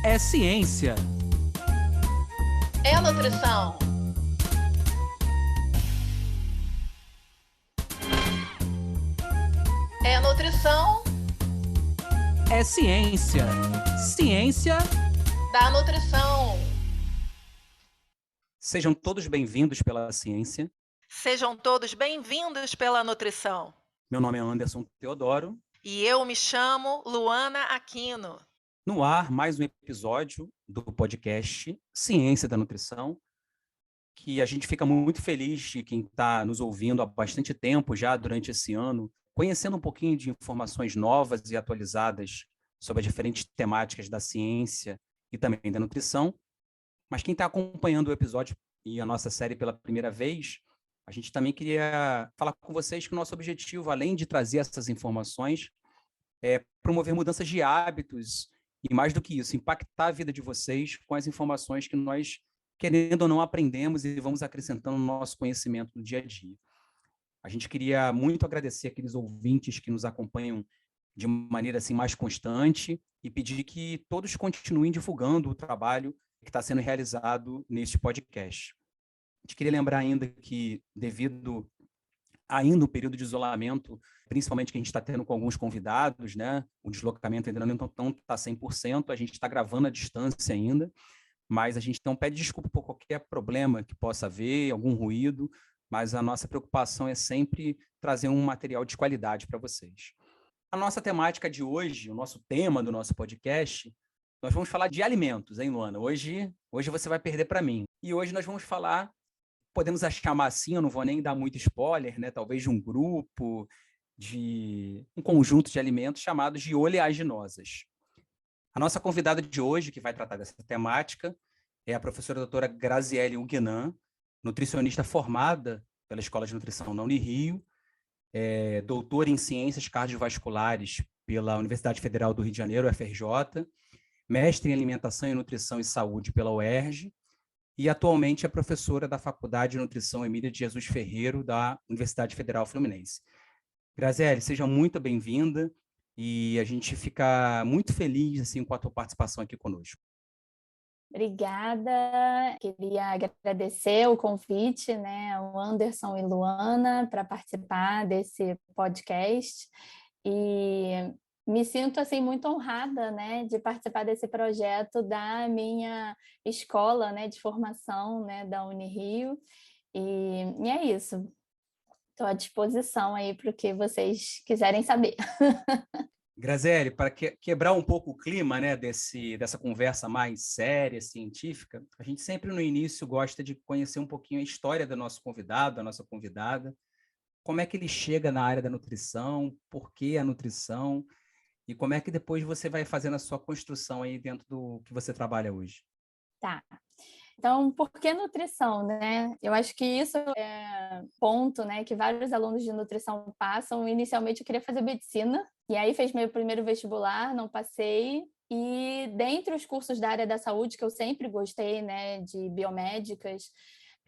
É ciência. É nutrição. É nutrição É ciência. Ciência. da nutrição. Sejam todos bem-vindos pela ciência. Sejam todos bem-vindos pela nutrição. Meu nome é Anderson Teodoro. E eu me chamo Luana Aquino. No ar, mais um episódio do podcast Ciência da Nutrição, que a gente fica muito feliz de quem está nos ouvindo há bastante tempo já durante esse ano, conhecendo um pouquinho de informações novas e atualizadas sobre as diferentes temáticas da ciência e também da nutrição. Mas quem está acompanhando o episódio e a nossa série pela primeira vez, a gente também queria falar com vocês que o nosso objetivo, além de trazer essas informações, é promover mudanças de hábitos e, mais do que isso, impactar a vida de vocês com as informações que nós, querendo ou não, aprendemos e vamos acrescentando no nosso conhecimento no dia a dia. A gente queria muito agradecer aqueles ouvintes que nos acompanham de maneira assim mais constante e pedir que todos continuem divulgando o trabalho que está sendo realizado neste podcast. A gente queria lembrar ainda que, devido ainda o período de isolamento, principalmente que a gente está tendo com alguns convidados, né? O deslocamento ainda não está 100%, a gente está gravando à distância ainda, mas a gente não pede desculpa por qualquer problema que possa haver, algum ruído, mas a nossa preocupação é sempre trazer um material de qualidade para vocês. A nossa temática de hoje, o nosso tema do nosso podcast, nós vamos falar de alimentos, hein, Luana? Hoje você vai perder para mim. E hoje nós vamos falar, podemos chamar assim, eu não vou nem dar muito spoiler, né? Talvez de um grupo, de um conjunto de alimentos chamados de oleaginosas. A nossa convidada de hoje, que vai tratar dessa temática, é a professora doutora Graziele Huguenin, nutricionista formada pela Escola de Nutrição da Unirio, doutora em Ciências Cardiovasculares pela Universidade Federal do Rio de Janeiro, UFRJ, mestre em Alimentação e Nutrição e Saúde pela UERJ, e atualmente é professora da Faculdade de Nutrição Emília de Jesus Ferreiro, da Universidade Federal Fluminense. Graziele, seja muito bem-vinda e a gente fica muito feliz assim, com a tua participação aqui conosco. Obrigada, queria agradecer o convite, né, ao Anderson e Luana para participar desse podcast e me sinto assim muito honrada, né, de participar desse projeto da minha escola, né, de formação, né, da Unirio e é isso. Estou à disposição aí para o que vocês quiserem saber. Graziele, para quebrar um pouco o clima, né, dessa conversa mais séria, científica, a gente sempre no início gosta de conhecer um pouquinho a história do nosso convidado, da nossa convidada, como é que ele chega na área da nutrição, por que a nutrição, e como é que depois você vai fazendo a sua construção aí dentro do que você trabalha hoje. Tá. Então, por que nutrição, né? Eu acho que isso é ponto, né, que vários alunos de nutrição passam. Inicialmente eu queria fazer medicina, e aí fez meu primeiro vestibular, não passei. E dentre os cursos da área da saúde, que eu sempre gostei, né, de biomédicas,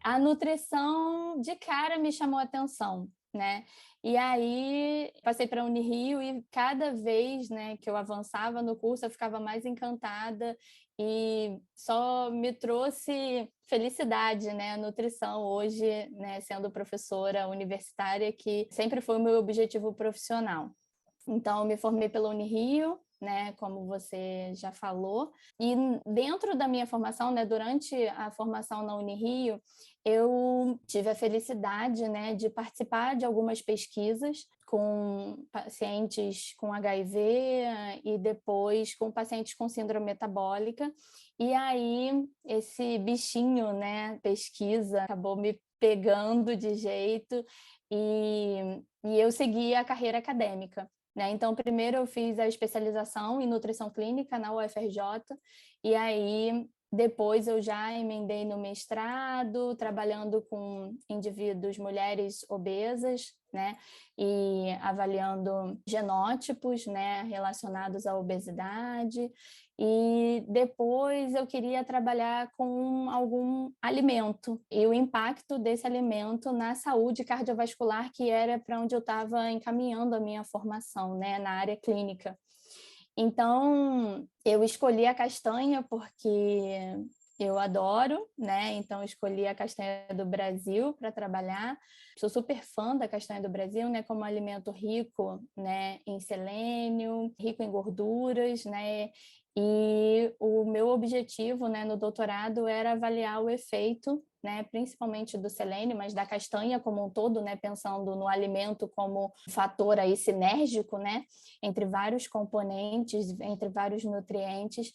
a nutrição de cara me chamou a atenção, né? E aí passei para a Unirio e cada vez, né, que eu avançava no curso eu ficava mais encantada e só me trouxe felicidade, né, a nutrição hoje, né, sendo professora universitária, que sempre foi o meu objetivo profissional. Então, eu me formei pela Unirio, né, como você já falou, e dentro da minha formação, né, durante a formação na Unirio, eu tive a felicidade, né, de participar de algumas pesquisas com pacientes com HIV e depois com pacientes com síndrome metabólica, e aí esse bichinho, né, pesquisa, acabou me pegando de jeito e eu segui a carreira acadêmica. Né? Então, primeiro eu fiz a especialização em nutrição clínica na UFRJ, e aí depois eu já emendei no mestrado, trabalhando com indivíduos, mulheres obesas, né? E avaliando genótipos, né, relacionados à obesidade. E depois eu queria trabalhar com algum alimento e o impacto desse alimento na saúde cardiovascular, que era para onde eu estava encaminhando a minha formação, né, na área clínica. Então, eu escolhi a castanha porque eu adoro, né? Então, escolhi a castanha do Brasil para trabalhar. Sou super fã da castanha do Brasil, né? Como alimento rico, né? Em selênio, rico em gorduras, né? E o meu objetivo, né, no doutorado era avaliar o efeito, né, principalmente do selênio, mas da castanha como um todo, né, pensando no alimento como fator aí sinérgico, né, entre vários componentes, entre vários nutrientes,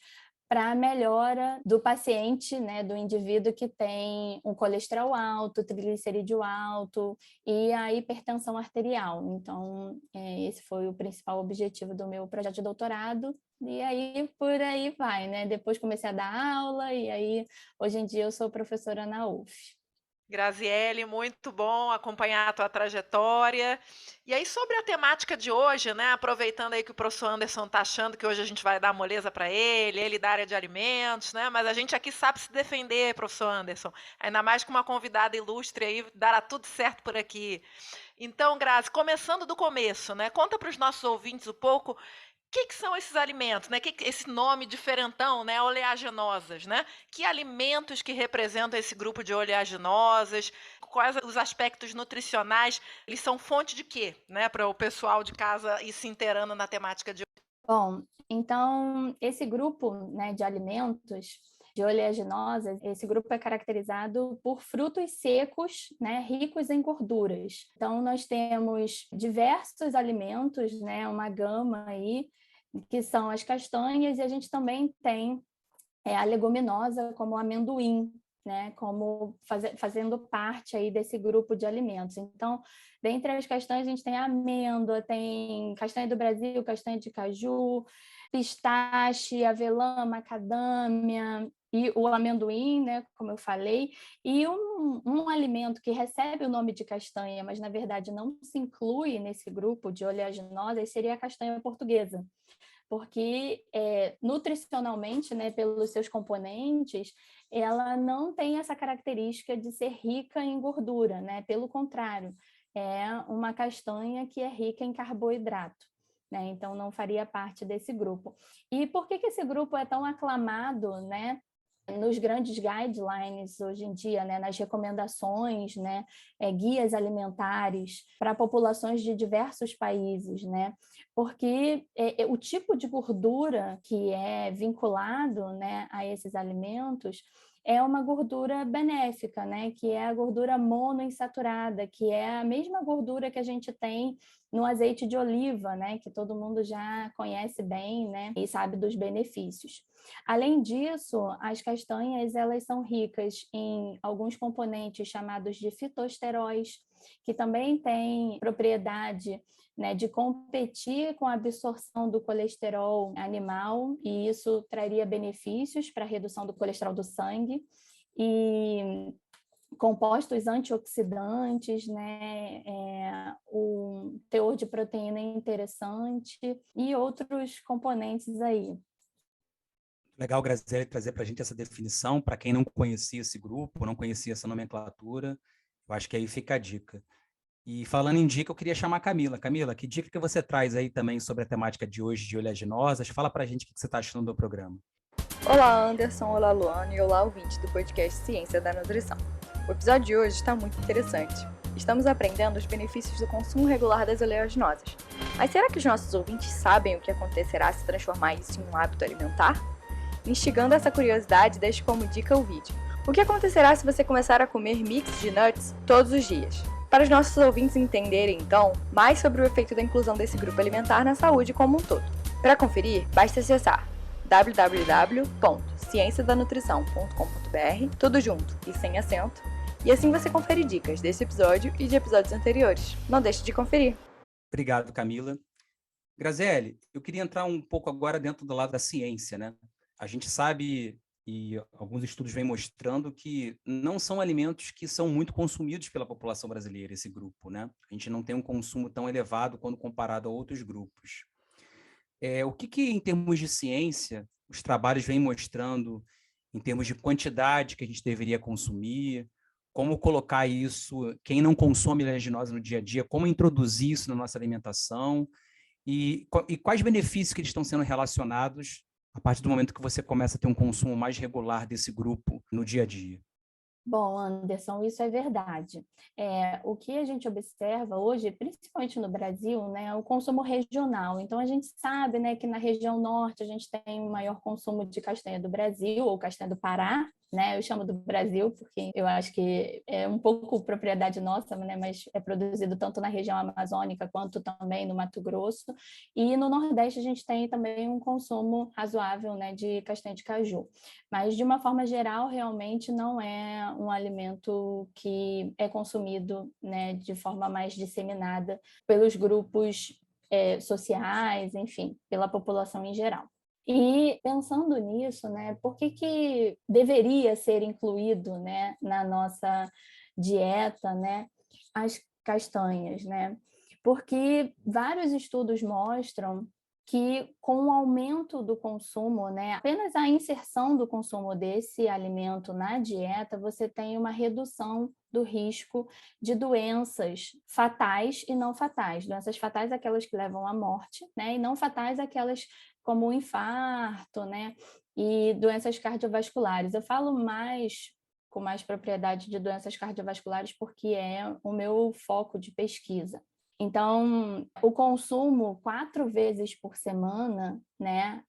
para a melhora do paciente, né, do indivíduo que tem um colesterol alto, triglicerídeo alto e a hipertensão arterial. Então, esse foi o principal objetivo do meu projeto de doutorado. E aí, por aí vai, né? Depois comecei a dar aula e aí, hoje em dia, eu sou professora na UF. Graziele, muito bom acompanhar a tua trajetória. E aí, sobre a temática de hoje, né? Aproveitando aí que o professor Anderson está achando que hoje a gente vai dar moleza para ele da área de alimentos, né? Mas a gente aqui sabe se defender, professor Anderson. Ainda mais com uma convidada ilustre aí, dará tudo certo por aqui. Então, Grazi, começando do começo, né? Conta para os nossos ouvintes um pouco que são esses alimentos, né? Esse nome diferentão, né? Oleaginosas, né? Que alimentos que representam esse grupo de oleaginosas? Quais os aspectos nutricionais? Eles são fonte de quê, né? Para o pessoal de casa ir se inteirando na temática de hoje. Bom, então, esse grupo, né, de alimentos de oleaginosas, esse grupo é caracterizado por frutos secos, né, ricos em gorduras. Então, nós temos diversos alimentos, né, uma gama aí, que são as castanhas, e a gente também tem a leguminosa, como o amendoim, né, como fazendo parte aí desse grupo de alimentos. Então, dentre as castanhas, a gente tem amêndoa, tem castanha do Brasil, castanha de caju, pistache, avelã, macadâmia e o amendoim, né, como eu falei, e um alimento que recebe o nome de castanha, mas na verdade não se inclui nesse grupo de oleaginosas, seria a castanha portuguesa, porque nutricionalmente, né, pelos seus componentes, ela não tem essa característica de ser rica em gordura, né? Pelo contrário, é uma castanha que é rica em carboidrato, né? Então não faria parte desse grupo. E por que esse grupo é tão aclamado, né? Nos grandes guidelines hoje em dia, né, nas recomendações, né, guias alimentares para populações de diversos países, né, porque o tipo de gordura que é vinculado, né, a esses alimentos é uma gordura benéfica, né, que é a gordura monoinsaturada, que é a mesma gordura que a gente tem no azeite de oliva, né, que todo mundo já conhece bem, né, e sabe dos benefícios. Além disso, as castanhas elas são ricas em alguns componentes chamados de fitosteróis, que também têm propriedade, né, de competir com a absorção do colesterol animal, e isso traria benefícios para a redução do colesterol do sangue, e compostos antioxidantes, né, o teor de proteína é interessante e outros componentes aí. Legal, Graziele, trazer para a gente essa definição, para quem não conhecia esse grupo, não conhecia essa nomenclatura, eu acho que aí fica a dica. E falando em dica, eu queria chamar a Camila. Camila, que dica que você traz aí também sobre a temática de hoje de oleaginosas? Fala para a gente o que você está achando do programa. Olá, Anderson, olá, Luana, e olá, ouvinte do podcast Ciência da Nutrição. O episódio de hoje está muito interessante. Estamos aprendendo os benefícios do consumo regular das oleaginosas. Mas será que os nossos ouvintes sabem o que acontecerá se transformar isso em um hábito alimentar? Instigando essa curiosidade, deixo como dica o vídeo. O que acontecerá se você começar a comer mix de nuts todos os dias? Para os nossos ouvintes entenderem, então, mais sobre o efeito da inclusão desse grupo alimentar na saúde como um todo. Para conferir, basta acessar www.cienciadanutrição.com.br, tudo junto e sem acento, e assim você confere dicas desse episódio e de episódios anteriores. Não deixe de conferir. Obrigado, Camila. Graziele, eu queria entrar um pouco agora dentro do lado da ciência, né? A gente sabe, e alguns estudos vêm mostrando, que não são alimentos que são muito consumidos pela população brasileira, esse grupo, né? A gente não tem um consumo tão elevado quando comparado a outros grupos. O que, em termos de ciência, os trabalhos vêm mostrando em termos de quantidade que a gente deveria consumir, como colocar isso, quem não consome oleaginosa no dia a dia, como introduzir isso na nossa alimentação, E quais benefícios que eles estão sendo relacionados a partir do momento que você começa a ter um consumo mais regular desse grupo no dia a dia? Bom, Anderson, isso é verdade. O que a gente observa hoje, principalmente no Brasil, né, é o consumo regional. Então, a gente sabe, né, que na região norte a gente tem o maior consumo de castanha do Brasil, ou castanha do Pará, né? Eu chamo do Brasil porque eu acho que é um pouco propriedade nossa, né, mas é produzido tanto na região amazônica quanto também no Mato Grosso. E no Nordeste a gente tem também um consumo razoável, né, de castanha de caju. Mas, de uma forma geral, realmente não é um alimento que é consumido, né, de forma mais disseminada pelos grupos sociais, enfim, pela população em geral. E pensando nisso, né, por que deveria ser incluído, né, na nossa dieta, né, as castanhas, né? Porque vários estudos mostram que com o aumento do consumo, né, apenas a inserção do consumo desse alimento na dieta, você tem uma redução do risco de doenças fatais e não fatais. Doenças fatais aquelas que levam à morte, né, e não fatais aquelas como o infarto, né, e doenças cardiovasculares. Eu falo com mais propriedade de doenças cardiovasculares porque é o meu foco de pesquisa. Então, o consumo 4 vezes por semana, né,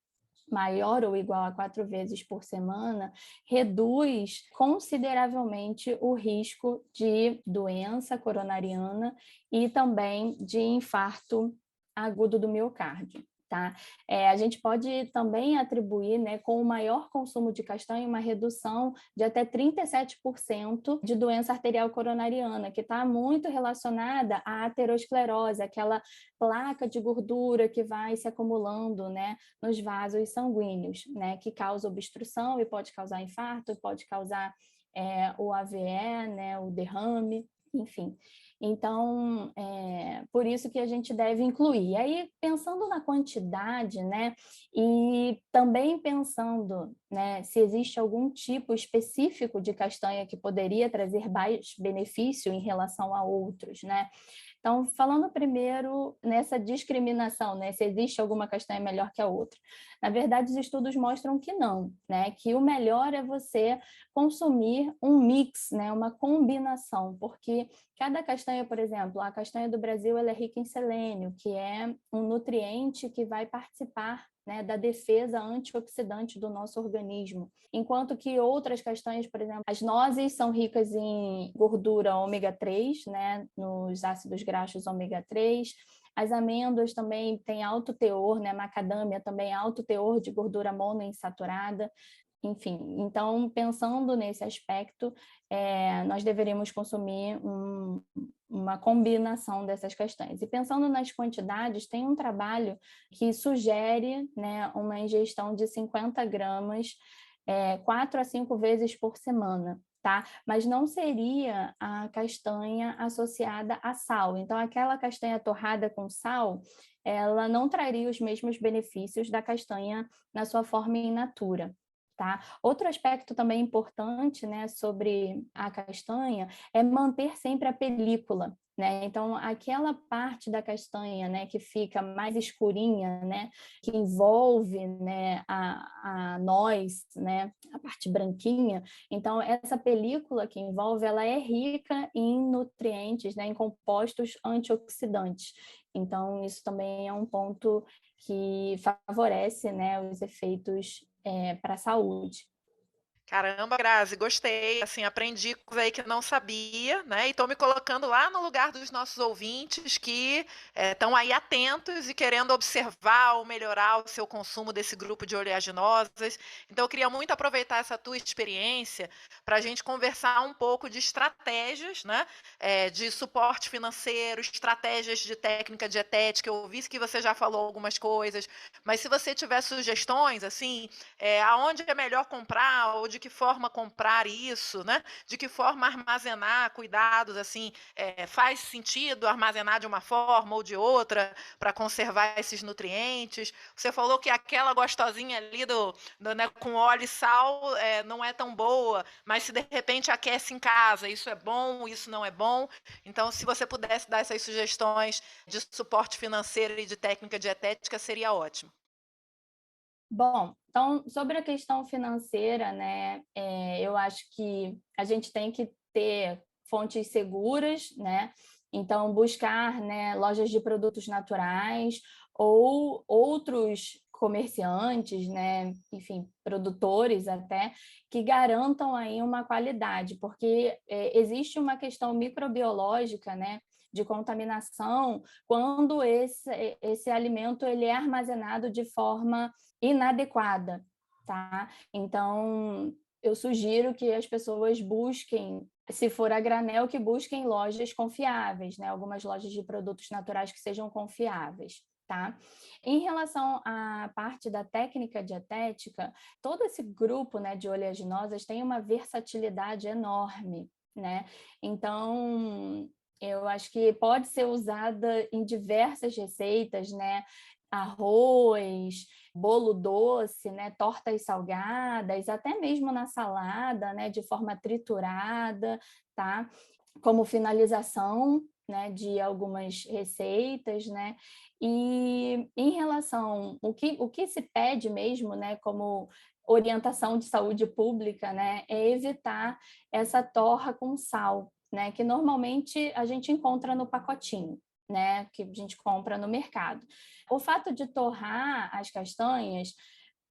maior ou igual a 4 vezes por semana, reduz consideravelmente o risco de doença coronariana e também de infarto agudo do miocárdio. Tá? A gente pode também atribuir, né, com o maior consumo de castanha, uma redução de até 37% de doença arterial coronariana, que está muito relacionada à aterosclerose, aquela placa de gordura que vai se acumulando, né, nos vasos sanguíneos, né, que causa obstrução e pode causar infarto, pode causar o AVE, né, o derrame, enfim. Então, por isso que a gente deve incluir. E aí, pensando na quantidade, né, e também pensando, né, se existe algum tipo específico de castanha que poderia trazer mais benefício em relação a outros, né? Então, falando primeiro nessa discriminação, né, se existe alguma castanha melhor que a outra. Na verdade, os estudos mostram que não, né, que o melhor é você consumir um mix, né, uma combinação, porque cada castanha, por exemplo, a castanha do Brasil ela é rica em selênio, que é um nutriente que vai participar, né, da defesa antioxidante do nosso organismo. Enquanto que outras castanhas, por exemplo, as nozes são ricas em gordura ômega 3, né, nos ácidos graxos ômega 3, as amêndoas também têm alto teor, né, macadâmia também alto teor de gordura monoinsaturada. Enfim, então, pensando nesse aspecto, nós deveríamos consumir uma combinação dessas castanhas. E pensando nas quantidades, tem um trabalho que sugere, né, uma ingestão de 50 gramas 4 a 5 vezes por semana. Tá? Mas não seria a castanha associada a sal. Então, aquela castanha torrada com sal, ela não traria os mesmos benefícios da castanha na sua forma in natura. Tá? Outro aspecto também importante, né, sobre a castanha é manter sempre a película, né? Então, aquela parte da castanha, né, que fica mais escurinha, né, que envolve, né, a noz, né, a parte branquinha. Então, essa película que envolve, ela é rica em nutrientes, né, em compostos antioxidantes. Então, isso também é um ponto que favorece, né, os efeitos para a saúde. Caramba, Grazi, gostei, assim, aprendi coisa aí que não sabia, né? E estou me colocando lá no lugar dos nossos ouvintes que estão aí atentos e querendo observar ou melhorar o seu consumo desse grupo de oleaginosas. Então, eu queria muito aproveitar essa tua experiência para a gente conversar um pouco de estratégias, né? De suporte financeiro, estratégias de técnica dietética. Eu vi que você já falou algumas coisas, mas se você tiver sugestões, assim, aonde é melhor comprar ou de que forma comprar isso, né? De que forma armazenar, cuidados, assim, faz sentido armazenar de uma forma ou de outra para conservar esses nutrientes. Você falou que aquela gostosinha ali né, com óleo e sal não é tão boa, mas se de repente aquece em casa, isso é bom, isso não é bom. Então, se você pudesse dar essas sugestões de suporte financeiro e de técnica dietética, seria ótimo. Bom, então, sobre a questão financeira, né, eu acho que a gente tem que ter fontes seguras, né? Então, buscar, né, lojas de produtos naturais ou outros comerciantes, né, enfim, produtores até, que garantam aí uma qualidade, porque existe uma questão microbiológica, né, de contaminação quando esse alimento ele é armazenado de forma inadequada, tá? Então, eu sugiro que as pessoas busquem, se for a granel, que busquem lojas confiáveis, né? Algumas lojas de produtos naturais que sejam confiáveis, tá? Em relação à parte da técnica dietética, todo esse grupo, né, de oleaginosas tem uma versatilidade enorme, né? Então, eu acho que pode ser usada em diversas receitas, né? Arroz, bolo doce, né, tortas salgadas, até mesmo na salada, né, de forma triturada, tá? Como finalização, né, de algumas receitas, né? E em relação o que se pede mesmo, né, como orientação de saúde pública, né, é evitar essa torra com sal, né, que normalmente a gente encontra no pacotinho, né, que a gente compra no mercado. O fato de torrar as castanhas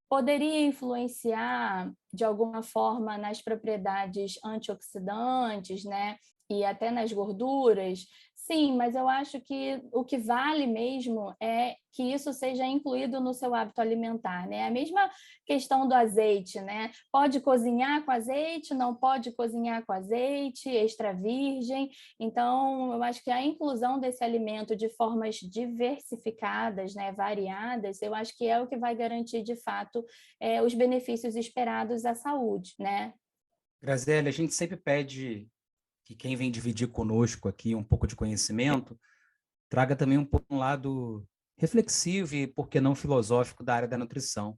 poderia influenciar de alguma forma nas propriedades antioxidantes, né, e até nas gorduras. Sim, mas eu acho que o que vale mesmo é que isso seja incluído no seu hábito alimentar, né? A mesma questão do azeite, né? Pode cozinhar com azeite, não pode cozinhar com azeite, extra virgem. Então, eu acho que a inclusão desse alimento de formas diversificadas, né, variadas, eu acho que é o que vai garantir, de fato, os benefícios esperados à saúde, né? Graziele, a gente sempre pede que quem vem dividir conosco aqui um pouco de conhecimento traga também um lado reflexivo e, por que não, filosófico da área da nutrição.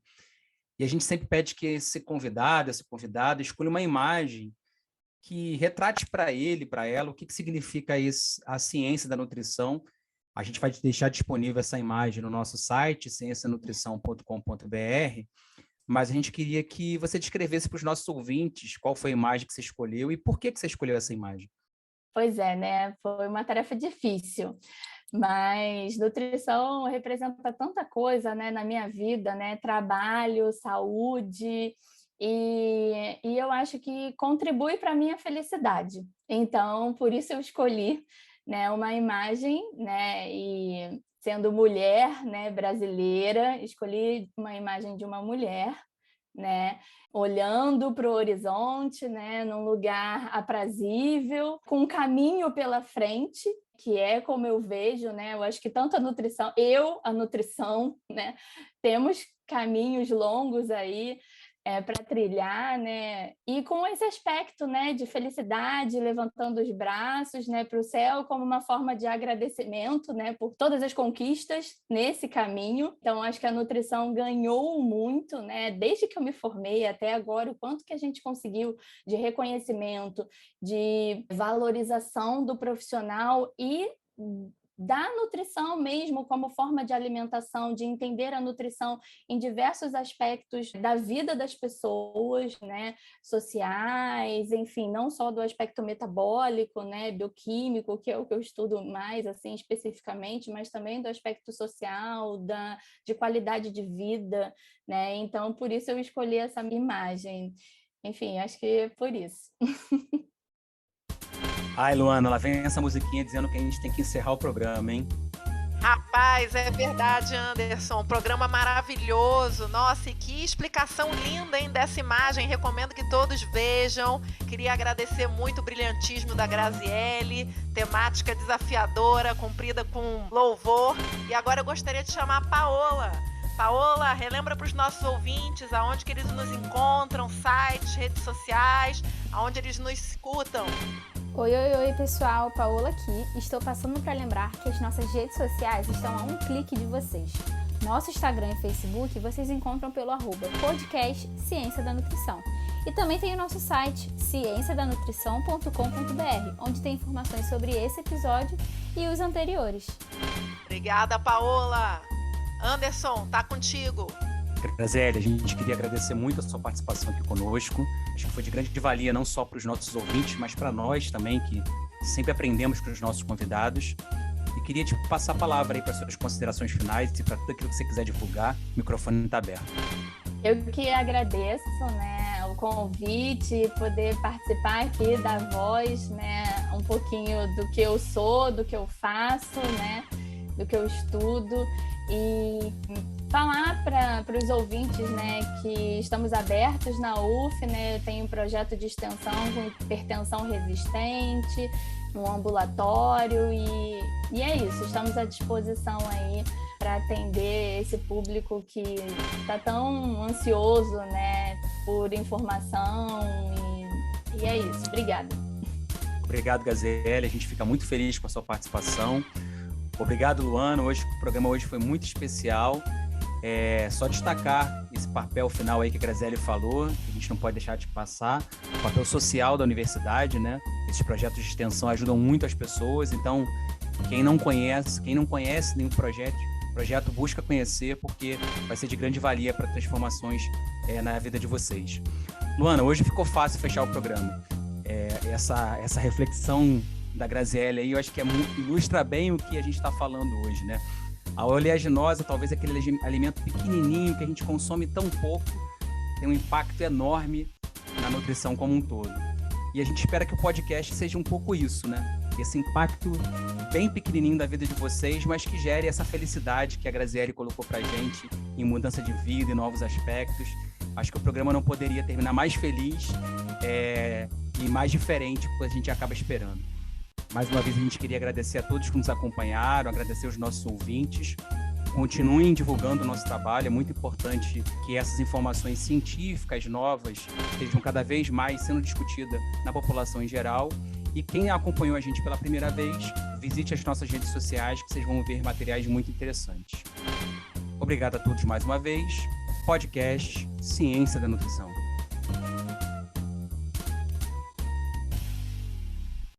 E a gente sempre pede que esse convidado, essa convidada, escolha uma imagem que retrate para ele, para ela, o que significa a ciência da nutrição. A gente vai deixar disponível essa imagem no nosso site, ciencianutrição.com.br, mas a gente queria que você descrevesse para os nossos ouvintes qual foi a imagem que você escolheu e por que você escolheu essa imagem. Pois é, né? Foi uma tarefa difícil, mas nutrição representa tanta coisa, né, na minha vida, né? Trabalho, saúde, e eu acho que contribui para a minha felicidade. Então, por isso eu escolhi, né, uma imagem, né, e sendo mulher, né, brasileira, escolhi uma imagem de uma mulher, né, olhando para o horizonte, né, num lugar aprazível, com um caminho pela frente, que é como eu vejo, né, eu acho que tanto a nutrição, né, temos caminhos longos aí para trilhar, né, e com esse aspecto, né, de felicidade, levantando os braços, né, para o céu, como uma forma de agradecimento, né, por todas as conquistas nesse caminho. Então, acho que a nutrição ganhou muito, né, desde que eu me formei até agora, o quanto que a gente conseguiu de reconhecimento, de valorização do profissional e da nutrição mesmo como forma de alimentação, de entender a nutrição em diversos aspectos da vida das pessoas, né, sociais, enfim, não só do aspecto metabólico, né, bioquímico, que é o que eu estudo mais, assim, especificamente, mas também do aspecto social, de qualidade de vida, né, então, por isso eu escolhi essa imagem. Enfim, acho que é por isso. Ai, Luana, lá vem essa musiquinha dizendo que a gente tem que encerrar o programa, hein? Rapaz, é verdade, Anderson. Um programa maravilhoso. Nossa, e que explicação linda, hein, dessa imagem. Recomendo que todos vejam. Queria agradecer muito o brilhantismo da Graziele. Temática desafiadora, cumprida com louvor. E agora eu gostaria de chamar a Paola Paola, relembra para os nossos ouvintes aonde que eles nos encontram, sites, redes sociais, aonde eles nos escutam. Oi, pessoal, Paola aqui. Estou passando para lembrar que as nossas redes sociais estão a um clique de vocês. Nosso Instagram e Facebook vocês encontram pelo @podcast Ciência da Nutrição. E também tem o nosso site, cienciadanutrição.com.br, onde tem informações sobre esse episódio e os anteriores. Obrigada, Paola. Anderson, tá contigo. Graziele, a gente queria agradecer muito a sua participação aqui conosco. Acho que foi de grande valia não só para os nossos ouvintes, mas para nós também, que sempre aprendemos com os nossos convidados. E queria te passar a palavra aí para suas considerações finais e para tudo aquilo que você quiser divulgar. O microfone está aberto. Eu que agradeço, né, o convite, poder participar aqui da Voz, né, um pouquinho do que eu sou, do que eu faço, né, do que eu estudo e falar para os ouvintes, né, que estamos abertos na UF, né, tem um projeto de extensão com hipertensão resistente, um ambulatório e é isso, estamos à disposição aí para atender esse público que está tão ansioso, né, por informação e é isso. Obrigada. Obrigado, Gaziele. A gente fica muito feliz com a sua participação. Obrigado, Luana. O programa hoje foi muito especial. Só destacar esse papel final aí que a Graziele falou, que a gente não pode deixar de passar, o papel social da universidade, né? Esses projetos de extensão ajudam muito as pessoas, então quem não conhece nenhum projeto busca conhecer, porque vai ser de grande valia para transformações na vida de vocês. Luana, hoje ficou fácil fechar o programa. Essa reflexão da Graziele aí, eu acho que ilustra bem o que a gente está falando hoje, né? A oleaginosa, talvez aquele alimento pequenininho que a gente consome tão pouco, tem um impacto enorme na nutrição como um todo. E a gente espera que o podcast seja um pouco isso, né? Esse impacto bem pequenininho da vida de vocês, mas que gere essa felicidade que a Graziele colocou pra gente em mudança de vida e novos aspectos. Acho que o programa não poderia terminar mais feliz e mais diferente do que a gente acaba esperando. Mais uma vez, a gente queria agradecer a todos que nos acompanharam, agradecer os nossos ouvintes. Continuem divulgando o nosso trabalho, é muito importante que essas informações científicas novas estejam cada vez mais sendo discutidas na população em geral. E quem acompanhou a gente pela primeira vez, visite as nossas redes sociais, que vocês vão ver materiais muito interessantes. Obrigado a todos mais uma vez. Podcast Ciência da Nutrição.